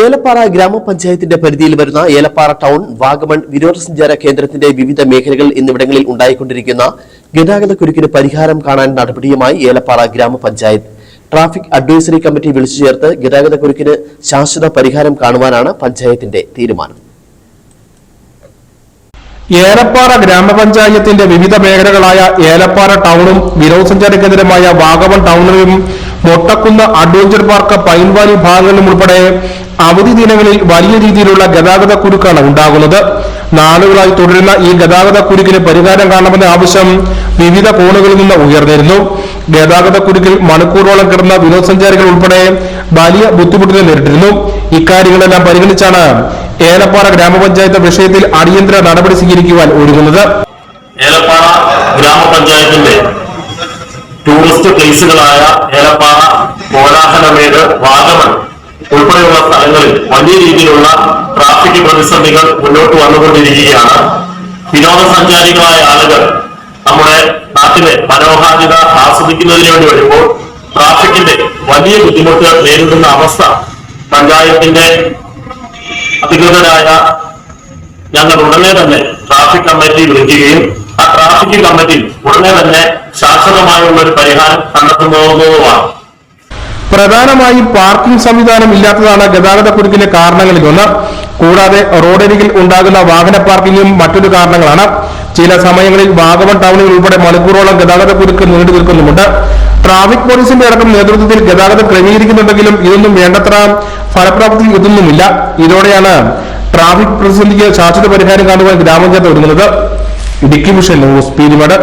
ഏലപ്പാറ ഗ്രാമപഞ്ചായത്തിന്റെ പരിധിയിൽ വരുന്ന ഏലപ്പാറ ടൗൺ, വാഗമൺ വിനോദസഞ്ചാര കേന്ദ്രത്തിന്റെ വിവിധ മേഖലകൾ എന്നിവിടങ്ങളിൽ ഉണ്ടായിക്കൊണ്ടിരിക്കുന്ന ഗതാഗതക്കുരുക്കിന് പരിഹാരം കാണാൻ നടപടിയുമായി ഏലപ്പാറ ഗ്രാമപഞ്ചായത്ത് ട്രാഫിക് അഡ്വൈസറി കമ്മിറ്റി വിളിച്ചു ചേർത്ത് ഗതാഗതക്കുരുക്കിന് ശാശ്വത പരിഹാരം കാണുവാനാണ് പഞ്ചായത്തിന്റെ തീരുമാനം. ഏലപ്പാറ ഗ്രാമപഞ്ചായത്തിന്റെ വിവിധ മേഖലകളായ ഏലപ്പാറ ടൗണും വിനോദസഞ്ചാര കേന്ദ്രമായ വാഗമൺ ടൗണിലും മൊട്ടക്കുന്ന് അഡ്വഞ്ചർ പാർക്ക്, പൈൻവാലി ഭാഗങ്ങളിലും ഉൾപ്പെടെ അവധി ദിനങ്ങളിൽ വലിയ രീതിയിലുള്ള ഗതാഗത കുരുക്കാണ് ഉണ്ടാകുന്നത്. നാളുകളായി തുടരുന്ന ഈ ഗതാഗത കുരുക്കിന് പരിഹാരം കാണണമെന്ന ആവശ്യം വിവിധ കോണുകളിൽ നിന്ന് ഉയർന്നിരുന്നു. ഗതാഗത കുരുക്കിൽ മണിക്കൂറോളം കിടന്ന വിനോദസഞ്ചാരികൾ ഉൾപ്പെടെ വലിയ ബുദ്ധിമുട്ടുകൾ നേരിട്ടിരുന്നു. ഇക്കാര്യങ്ങളെല്ലാം പരിഗണിച്ചാണ് ഏലപ്പാറ ഗ്രാമപഞ്ചായത്ത് വിഷയത്തിൽ അടിയന്തര നടപടി സ്വീകരിക്കുവാൻ ഒരുങ്ങുന്നത്. ഏലപ്പാറ ഗ്രാമപഞ്ചായത്തിന്റെ ടൂറിസ്റ്റ് പ്ലേസുകളായ ഏലപ്പാറ, കോലാഹലമേട്, വാഗമൺ ഉൾപ്പെടെയുള്ള സ്ഥലങ്ങളിൽ വലിയ രീതിയിലുള്ള ട്രാഫിക് പ്രതിസന്ധികൾ മുന്നോട്ട് വന്നുകൊണ്ടിരിക്കുകയാണ്. വിനോദസഞ്ചാരികളായ ആളുകൾ നമ്മുടെ നാട്ടിലെ മനോഹാരിത ആസ്വദിക്കുന്നതിന് വേണ്ടി വരുമ്പോൾ ട്രാഫിക്കിന്റെ വലിയ ബുദ്ധിമുട്ട് നേരിടുന്ന അവസ്ഥ പഞ്ചായത്തിന്റെ അധികൃതരായ ഞങ്ങൾ ഉടനെ തന്നെ ട്രാഫിക് കമ്മിറ്റി വിളിക്കുകയും ആ ട്രാഫിക് കമ്മിറ്റി ഉടനെ തന്നെ ശാശ്വതമായുള്ള ഒരു പരിഹാരം കണ്ടെത്തുന്നതുമാണ്. പ്രധാനമായും പാർക്കിംഗ് സംവിധാനം ഇല്ലാത്തതാണ് ഗതാഗത കുരുക്കിന്റെ കാരണങ്ങളിലൊന്ന്. കൂടാതെ റോഡരികിൽ ഉണ്ടാകുന്ന വാഹന പാർക്കിംഗും മറ്റൊരു കാരണങ്ങളാണ്. ചില സമയങ്ങളിൽ വാഗമൺ ടൗണിൽ ഉൾപ്പെടെ മണിക്കൂറോളം ഗതാഗത കുരുക്ക് നീണ്ടു നിൽക്കുന്നുമുണ്ട്. ട്രാഫിക് പോലീസിന്റെ അടക്കം നേതൃത്വത്തിൽ ഗതാഗതം ക്രമീകരിക്കുന്നുണ്ടെങ്കിലും ഇതൊന്നും വേണ്ടത്ര ഫലപ്രാപ്തി എത്തുന്നുമില്ല. ഇതോടെയാണ് ട്രാഫിക് പ്രതിസന്ധിക്ക് ശാശ്വത പരിഹാരം കാണുവാൻ ഗ്രാമപഞ്ചായത്ത് ഒരുങ്ങുന്നത്. Idukki vision news, Peermade.